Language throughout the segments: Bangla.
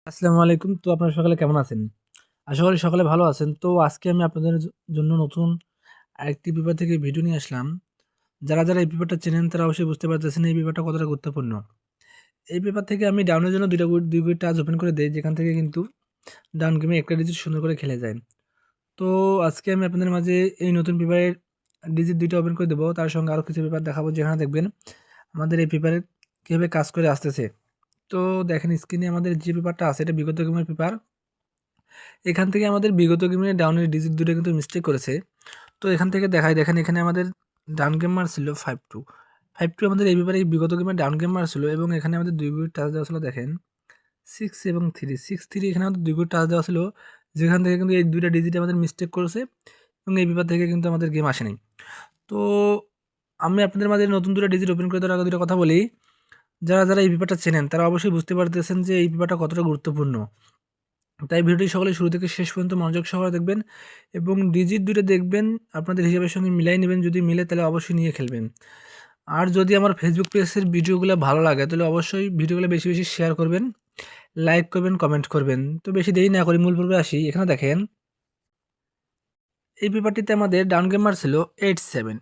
আসসালামু আলাইকুম। তো আপনারা সকালে কেমন আছেন? আশা করি সকলে ভালো আছেন। তো আজকে আমি আপনাদের জন্য নতুন আরেকটি পেপার থেকে ভিডিও নিয়ে আসলাম। যারা এই পেপারটা চেনেন তারা অবশ্যই বুঝতে পারতেছেন এই পেপারটা কতটা গুরুত্বপূর্ণ। এই পেপার থেকে আমি ডাউনের জন্য ২ গুইড টাচ ওপেন করে দেই, যেখান থেকে কিন্তু ডাউন গেমে একটা ডিজিট সুন্দর করে খেলে যায়। তো আজকে আমি আপনাদের মাঝে এই নতুন পেপারের ডিজিট ২ টা ওপেন করে দেবো। তার সঙ্গে আরও কিছু পেপার দেখাবো, যেখানে দেখবেন আমাদের এই পেপারে কীভাবে কাজ করে আসতেছে। তো দেখেন স্ক্রিনে আমাদের যে পেপারটা আছে এটা বিগত গেমের পেপার। এখান থেকে আমাদের বিগত গেমের ডাউনের ডিজিট ২ টা কিন্তু মিস্টেক করেছে। তো এখান থেকে দেখাই, দেখেন এখানে আমাদের ডাউন গেম মারছিল 5-2 5-2 আমাদের এই ব্যাপারে বিগত গেমে ডাউন গেম মারছিল, এবং এখানে আমাদের ২ গুইড টাচ দেওয়া ছিল, দেখেন 6 এবং 3 এখানে আমাদের ২ গুইড টাচ দেওয়া ছিল, যেখান থেকে কিন্তু এই ২ টা ডিজিট আমাদের মিস্টেক করেছে, এবং এই পেপার থেকে কিন্তু আমাদের গেম আসেনি। তো আমি আপনাদের মাঝে নতুন ২ টা ডিজিট ওপেন করে দেওয়ার আগে ২ টা কথা বলি। যারা এই পেপারটা চেনেন তারা অবশ্যই বুঝতে পারতেছেন যে এই পেপারটা কতটা গুরুত্বপূর্ণ। তাই ভিডিওটি সকলে শুরু থেকে শেষ পর্যন্ত মনোযোগ সহকারে দেখবেন, এবং ডিজিট ২ টা দেখবেন আপনাদের হিসাবের সঙ্গে মিলাই নেবেন। যদি মিলে তাহলে অবশ্যই নিয়ে খেলবেন। আর যদি আমার ফেসবুক পেজের ভিডিওগুলো ভালো লাগে তাহলে অবশ্যই ভিডিওগুলো বেশি বেশি শেয়ার করবেন, লাইক করবেন, কমেন্ট করবেন। তো বেশি দেরি না করে মূল পর্বে আসি। এখানে দেখেন এই পেপারটিতে আমাদের ডাউন গেম মারছিল 8-7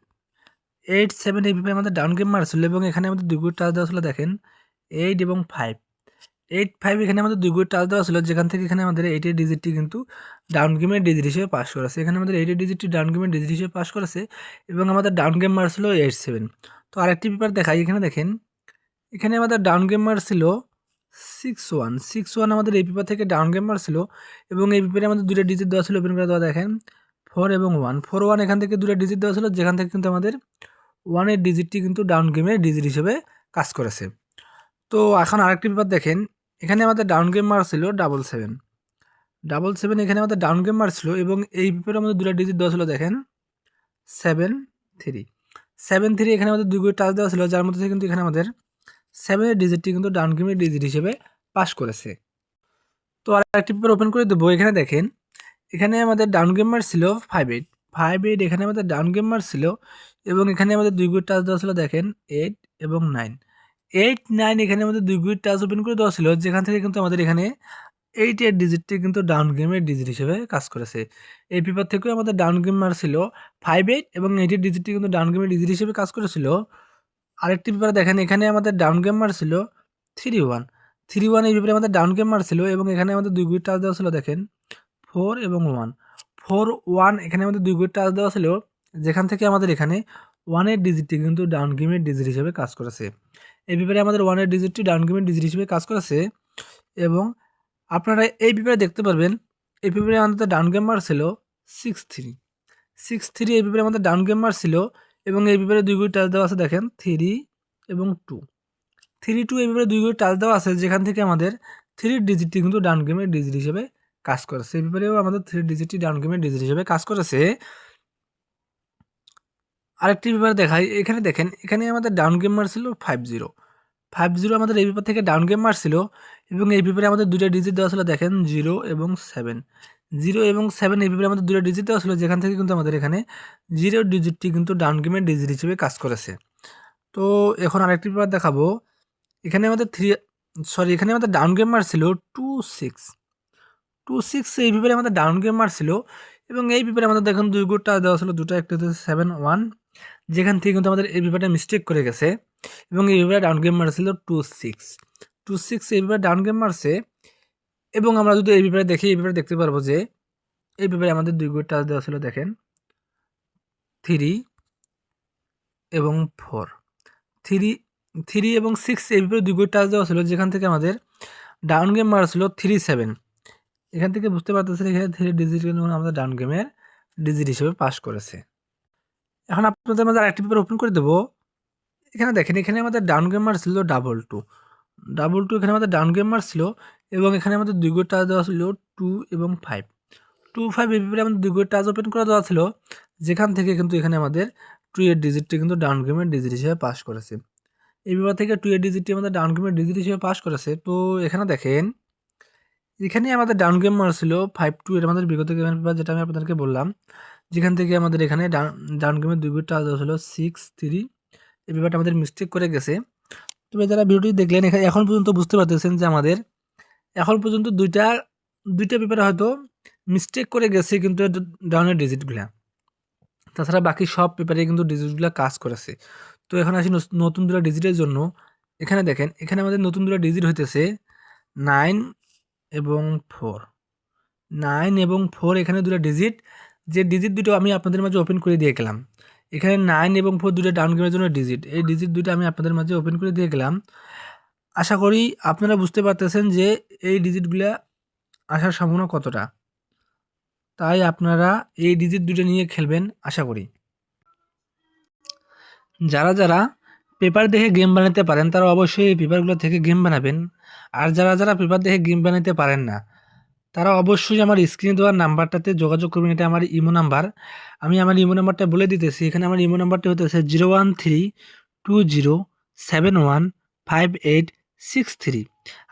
8-7 এই পেপারে আমাদের ডাউন গেম মারছিল, এবং এখানে আমাদের ২ গুইড টাচ দেওয়া ছিল, দেখেন 8 এবং 5 এখানে আমাদের ২ গুইড টাচ দেওয়া ছিল, যেখান থেকে এখানে আমাদের 8 এর ডিজিটটি কিন্তু ডাউন গেমের ডিজিট হিসেবে পাস করেছে। এখানে আমাদের 8 এর ডিজিটটি ডাউন গেমের ডিজিট হিসেবে পাস করেছে, এবং আমাদের ডাউন গেম মারছিল 8-7। তো আরেকটি পেপার দেখাই, এখানে দেখেন এখানে আমাদের ডাউন গেম মারছিল 6-1 আমাদের এই পেপার থেকে ডাউন গেম মারছিল, এবং এই পেপারে আমাদের 2টা ডিজিট দেওয়া ছিল, ওপেন করে দেওয়া, দেখেন 4 এবং 1 4-1 এখান থেকে 2টা ডিজিট দেওয়া ছিল, যেখান থেকে কিন্তু আমাদের 1 এর ডিজিটটি কিন্তু ডাউন গেমের ডিজিট হিসেবে কাজ করেছে। তো এখন আরেকটি পেপার দেখেন, এখানে আমাদের ডাউন গেম মারছিল 7-7 এখানে আমাদের ডাউন গেম মারছিল, এবং এই পেপারে আমাদের 2টা ডিজিট দেওয়া ছিল, দেখেন 7-3 এখানে আমাদের 2 গুইড টাচ দেওয়া ছিল, যার মধ্যে থেকে কিন্তু এখানে আমাদের 7 এর ডিজিটটি কিন্তু ডাউন গেমের ডিজিট হিসেবে পাস করেছে। তো আরেকটি পেপার ওপেন করে দেবো। এখানে দেখেন এখানে আমাদের ডাউন গেম মারছিল 5-8 এখানে আমাদের ডাউন গেম মারছিল, এবং এখানে আমাদের 2 গুইড টাচ দেওয়া ছিল, দেখেন 8 এবং 9 এখানে আমাদের 2 গুইড টাচ ওপেন করে দেওয়া ছিল, যেখান থেকে কিন্তু আমাদের এখানে 8 এর ডিজিটটি কিন্তু ডাউন গেমের ডিজিট হিসেবে কাজ করেছে। এই পেপার থেকেও আমাদের ডাউন গেম মারছিল 5-8, এবং 8 এর ডিজিটটি কিন্তু ডাউন গেমের ডিজিট হিসেবে কাজ করেছিল। আরেকটি পেপারে দেখেন এখানে আমাদের ডাউন গেম মারছিল 3-1 এই পেপারে আমাদের ডাউন গেম মারছিল, এবং এখানে আমাদের 2 গুইড টাচ দেওয়া ছিল, দেখেন 4 এবং 1 এখানে আমাদের 2 গুইড টাচ দেওয়া ছিল, যেখান থেকে আমাদের এখানে 1 এর ডিজিটটি কিন্তু ডাউন গেমের ডিজিট হিসেবে কাজ করেছে। এই পেপারে আমাদের 1 এর ডিজিটটি ডাউন গেমের ডিজিট হিসেবে কাজ করেছে, এবং আপনারা এই পেপারে দেখতে পারবেন এই পেপারে আমাদের ডাউন গেম মারছিল 6-3 এই পেপারে আমাদের ডাউন গেম মারছিল, এবং এই পেপারে 2 গুইড টাচ দেওয়া আছে, দেখেন 3 এবং 2 এই পেপারে 2 গুইড টাচ দেওয়া আছে, যেখান থেকে আমাদের 3 ডিজিটটি কিন্তু ডাউন গেমের ডিজিট হিসেবে কাজ করেছে। এই পেপারেও আমাদের 3 ডিজিটটি ডাউন গেমের ডিজিট হিসেবে কাজ করেছে। আরেকটি পেপার দেখাই, এখানে দেখেন এখানে আমাদের ডাউন গেম মারছিল 5-0 আমাদের এই পেপার থেকে ডাউন গেম মারছিল, এবং এই পেপারে আমাদের 2টা ডিজিট দেওয়া ছিল, দেখেন 0 এবং 7 এই পেপারে আমাদের 2টা ডিজিট দেওয়া ছিল, যেখান থেকে কিন্তু আমাদের এখানে 0 ডিজিটটি কিন্তু ডাউন গেমের ডিজিট হিসেবে কাজ করেছে। তো এখন আরেকটি পেপার দেখাবো, এখানে আমাদের এখানে আমাদের ডাউন গেম মারছিল 2-6 এই পেপারে আমাদের ডাউন গেম মারছিল, এবং এই পেপারে আমাদের দেখুন 2 গুইড টাচ দেওয়া ছিল, দুটো একটা হচ্ছে 7-1, যেখান থেকে কিন্তু আমাদের এই পেপারটা মিস্টেক করে গেছে, এবং এই পেপারে ডাউন গেম মারছিল 2-6 এই পেপারে ডাউন গেম মারছে। এবং আমরা যদি এই পেপারে দেখি, এই পেপারে দেখতে পারবো যে এই পেপারে আমাদের 2 গুইড টাচ দেওয়া ছিল, দেখেন 3 এবং 4 3 এবং 6 এই পেপারে 2 গুইড টাচ দেওয়া ছিল, যেখান থেকে আমাদের ডাউন গেম মারছিল 3-7। এখান থেকে বুঝতে পারতেছেন এখানে 3 ডিজিট কিন্তু আমাদের ডাউন গেমের ডিজিট হিসেবে পাস করেছে। এখন আপনাদের মাঝে আরেকটি পেপার ওপেন করে দেবো। এখানে দেখেন এখানে আমাদের ডাউন গেম মারছিল 2-2 এখানে আমাদের ডাউন গেম মারছিল, এবং এখানে আমাদের 2 গুইড টাচ দেওয়া ছিল 2 এবং 5 এই পেপারে আমাদের 2 গুইড টাচ ওপেন করে দেওয়া ছিল, যেখান থেকে কিন্তু এখানে আমাদের 2 এর ডিজিটটি কিন্তু ডাউন গেমের ডিজিট হিসেবে পাস করেছে। এই পেপার থেকে 2 এর ডিজিটটি আমাদের ডাউন গেমের ডিজিট হিসেবে পাস করেছে। তো এখানে দেখেন এখানে আমাদের ডাউন গেম মারছিল 5-2 এর আমাদের বিগত গেমের পেপার, যেটা আমি আপনাদেরকে বললাম, যেখান থেকে আমাদের এখানে ডাউন গেমের 2 গুইড টাচ দেওয়া ছিল 6-3। এই পেপারটা আমাদের মিস্টেক করে গেছে। তবে যারা ভিডিওটি দেখলেন এখন পর্যন্ত বুঝতে পারতেছেন যে আমাদের এখন পর্যন্ত দুইটা পেপারে হয়তো মিস্টেক করে গেছে কিন্তু ডাউনের ডিজিটগুলা। তাছাড়া বাকি সব পেপারে কিন্তু ডিজিটগুলা কাজ করেছে। তো এখন আসি নতুন 2টা ডিজিটের জন্য। এখানে দেখেন, এখানে আমাদের নতুন 2টা ডিজিট হইতেছে 9 এবং 4। 9 এবং 4 এখানে 2টা ডিজিট। যে ডিজিট দুটো আমি আপনাদের মাঝে ওপেন করে দিয়ে গেলাম। এখানে 9 এবং 4 2টা ডাউন গেমের জন্য ডিজিট। এই ডিজিট 2টা আমি আপনাদের মাঝে ওপেন করে দিয়ে গেলাম। আশা করি আপনারা বুঝতে পারতেছেন যে এই ডিজিটগুলা আসার সম্ভাবনা কতটা। তাই আপনারা এই ডিজিট 2টা নিয়ে খেলবেন আশা করি। যারা পেপার দেখে গেম বানাতে পারেন তারা অবশ্যই এই পেপারগুলো থেকে গেম বানাবেন। আর যারা পেপার দেখে গেম বানাতে পারেন না তারা অবশ্যই আমার স্ক্রিনে দেওয়ার নাম্বারটাতে যোগাযোগ করবেন। এটা আমার ইমো নাম্বার। আমি আমার ইমো নাম্বারটা বলে দিতেছি। এখানে আমার ইমো নাম্বারটা হতেছে 01320715863।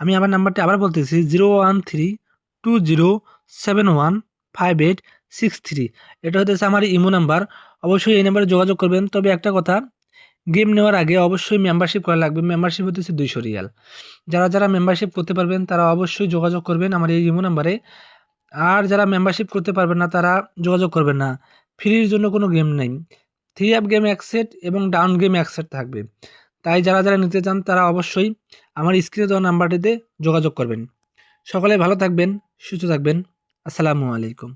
আমি আমার নাম্বারটা আবার বলতেছি 01320715863। এটা হতেছে আমার ইমো নাম্বার। অবশ্যই এই নাম্বারে যোগাযোগ করবেন। তবে একটা কথা, গেম নেওয়ার আগে অবশ্যই মেম্বারশিপ করা লাগবে। মেম্বারশিপ হতেছে 200 রিয়াল। যারা মেম্বারশিপ করতে পারবেন তারা অবশ্যই যোগাযোগ করবেন আমার এই ইমো নাম্বারে। আর যারা মেম্বারশিপ করতে পারবেন না তারা যোগাযোগ করবেন না। ফ্রির জন্য কোনো গেম নেই। 3 অ্যাপ গেম এক সেট এবং ডাউন গেম এক সেট থাকবে। তাই যারা নিতে চান তারা অবশ্যই আমার স্ক্রিনে দেওয়া নাম্বারটিতে যোগাযোগ করবেন। সকলে ভালো থাকবেন, সুস্থ থাকবেন। আসসালামু আলাইকুম।